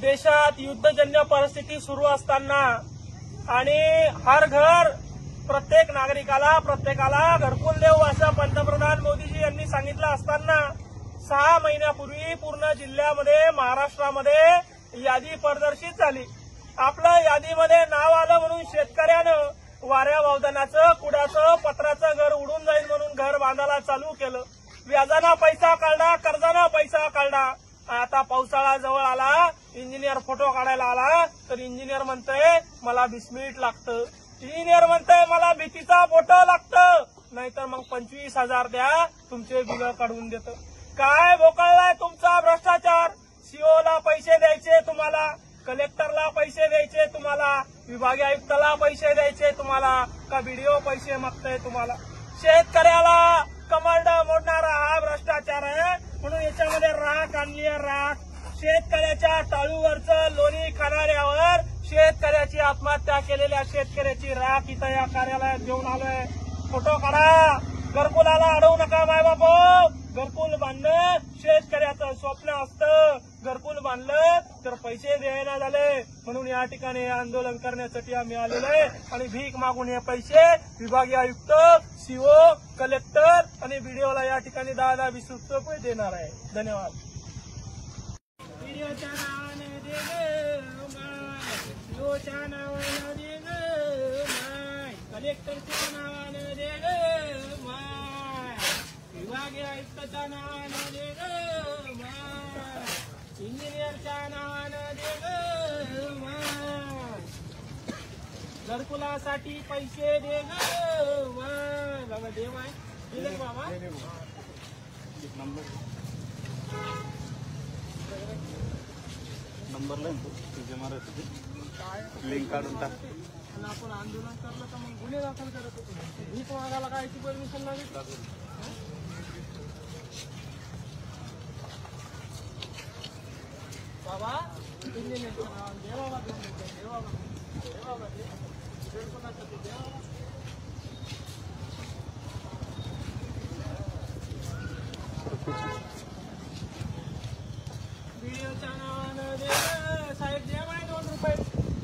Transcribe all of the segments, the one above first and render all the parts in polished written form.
देशात युद्धजन्य परिस्थिती सुरू असताना आणि हर घर प्रत्येक नागरिकाला प्रत्येकाला घरकुल देऊ असं पंतप्रधान मोदीजी यांनी सांगितलं असताना 6 महिन्यापूर्वी पूर्ण जिल्ह्यामध्ये महाराष्ट्रामध्ये यादी प्रदर्शित झाली। आपलं यादीमध्ये नाव आलं म्हणून शेतकऱ्यानं वाऱ्या वावदानाचं कुडाचं पत्राचं घर उडून जाईल म्हणून घर बांधायला चालू केलं। व्याजाना पैसा काढला, कर्जाना पैसा काढला। आता पावसाळा जवळ आला, इंजिनियर फोटो काढायला आला तर इंजिनियर म्हणतोय मला 20 मिनिट लागतं, इंजिनियर म्हणतोय मला भीतीचा फोटो लागतं, नाहीतर मग 25,000 द्या तुमचे बिल काढून देतं। काय भोकाळलाय तुमचा भ्रष्टाचार? सीओला पैसे द्यायचे तुम्हाला, कलेक्टरला पैसे द्यायचे तुम्हाला, विभागीय आयुक्ताला पैसे द्यायचे तुम्हाला, का बीडीओ पैसे मागतोय तुम्हाला? शेतकऱ्याला कमांड मोडणारा हा भ्रष्टाचार आहे म्हणून याच्यामध्ये राख आणली आहे, राख। शेतकऱ्याच्या टाळूवरचं लोणी खाणाऱ्यावर शेतकऱ्याची आत्महत्या केलेल्या शेतकऱ्याची राख इथं या कार्यालयात घेऊन आलोय। फोटो काढा, घरकुलाला अडवू नका मायबापो। घरकुल बांधणं शेतकऱ्याचं स्वप्न असतं, घरकुल बांधलं तर पैसे द्यायला झाले म्हणून या ठिकाणी आंदोलन करण्यासाठी आम्ही आलेलो आहे आणि भीक मागून हे पैसे विभागीय आयुक्त, सीओ, कलेक्टर आणि बीडीओला या ठिकाणी 10-20 रुपये देणार आहे। धन्यवाद। बीडीओच्या नावाने दे ग माय, सीओच्या नावाने दे ग माय, कलेक्टरच्या नावाने दे ग माय, विभागीय आयुक्ताच्या नावाने दे ग माय, इंजिनियरच्या नावाने दे ग माय, घरकुलासाठी पैसे दे ग माय। बाबा दे माय, दिले बाबा। नंबर लाईन तुझे मारायचं लिंक काढून टाक। आपण आंदोलन करलं तर मग गुन्हे दाखल करत होतो। भीक मागायला काय परमिशन लागेल बाबा? इंजिनियरच्या नावाने दे बाबा, दे बाबा, दे बाबा, दे कोणासाठी दे बाबा। बीडीओच्या नावानं दे साहेब, दे माय 2 रुपये,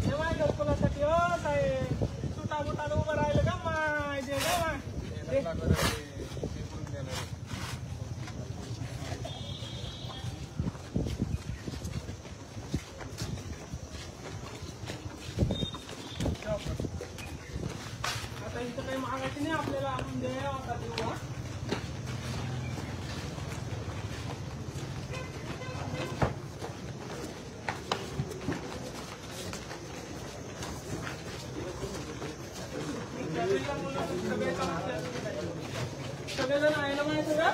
दे माय घरकुलासाठी। हो साहेब, सुटा बुटाला उभं राहिलं का माय? दे ग माय, दे। आता इथं काही मागायचं नाही आपल्याला, आपण द्या आता देऊ। सगळेजण आहे ना माहिती का?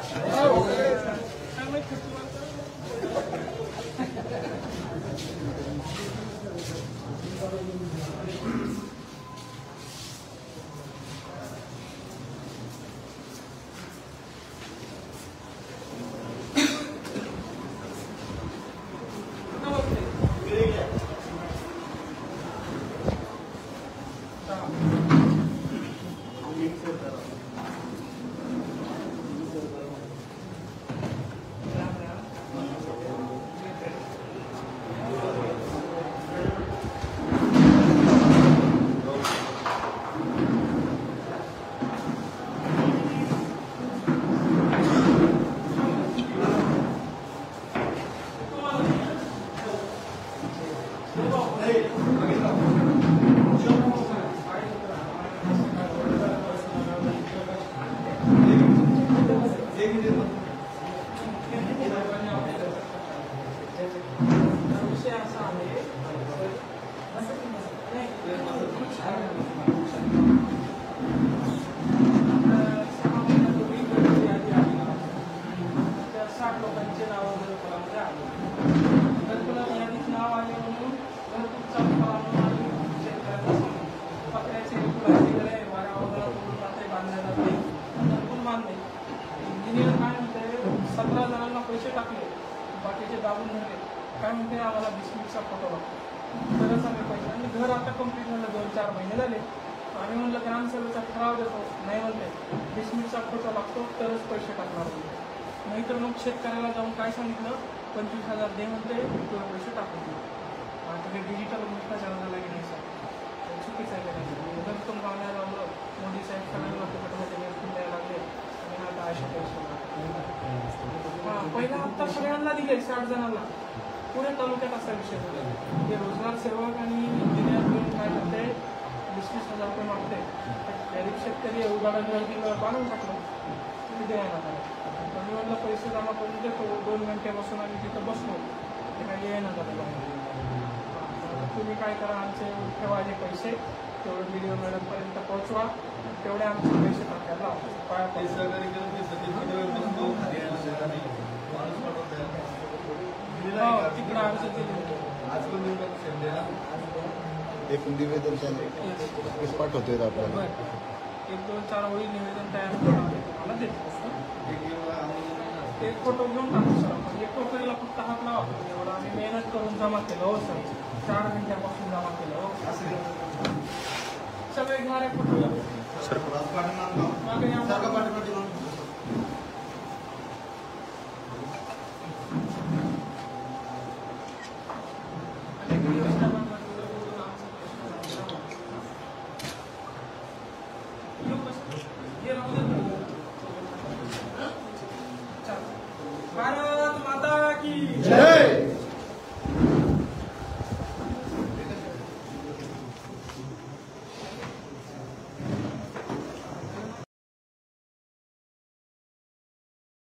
इंजिनियर काय म्हणते 17 जणांना पैसे टाकले, बाकीचे दाबून धरले, काय म्हणते आम्हाला 20 मिनिटचा फोटो लागतो, तरच आम्ही पैसे, आणि घर आता कंप्लीट झालं 2-4 महिने झाले, आम्ही म्हणलं ग्रामसभेचा ठराव देतो, नाही म्हणते 20 मिनिटचा फोटो लागतो तरच पैसे टाकणार म्हणते, नाहीतर मग शेतकऱ्याला जाऊन काय सांगितलं 25,000 दे म्हणते तुला पैसे टाकून पहिला हप्ता सगळ्यांना दिले 60 जणांना. पुणे तालुक्यात असा विषय झाला. ते रोजगार सेवक आणि इंजिनियर मिळून काय करते 20,000 रुपये मागते. गरीब शेतकरी उदाहरणावरती बांधून टाकलं. तिथे येणार आम्ही म्हणलं पैसे जमा करून देतो. 2 घंटे बसून आम्ही तिथं बसलो. ते काही येणार तुम्ही काय करा, आमचे ठेवा जे पैसे तेवढे व्हिडिओ मॅडमपर्यंत पोहोचवा, तेवढे आमचे पैसे टाकायला तिकडं आमचं एक निवेदन पाठवतोय आपल्याला. 1-2-4 ओळी निवेदन तयार करून तुम्हाला देतो. एक फोटो घेऊन टाकू सर आपण. एक फोटोला फक्त हात लावा. एवढं आम्ही मेहनत करून जमा केलं हो सर. 4 घंट्यापासून जमा केलं हो. सगळे घेणारे फोटो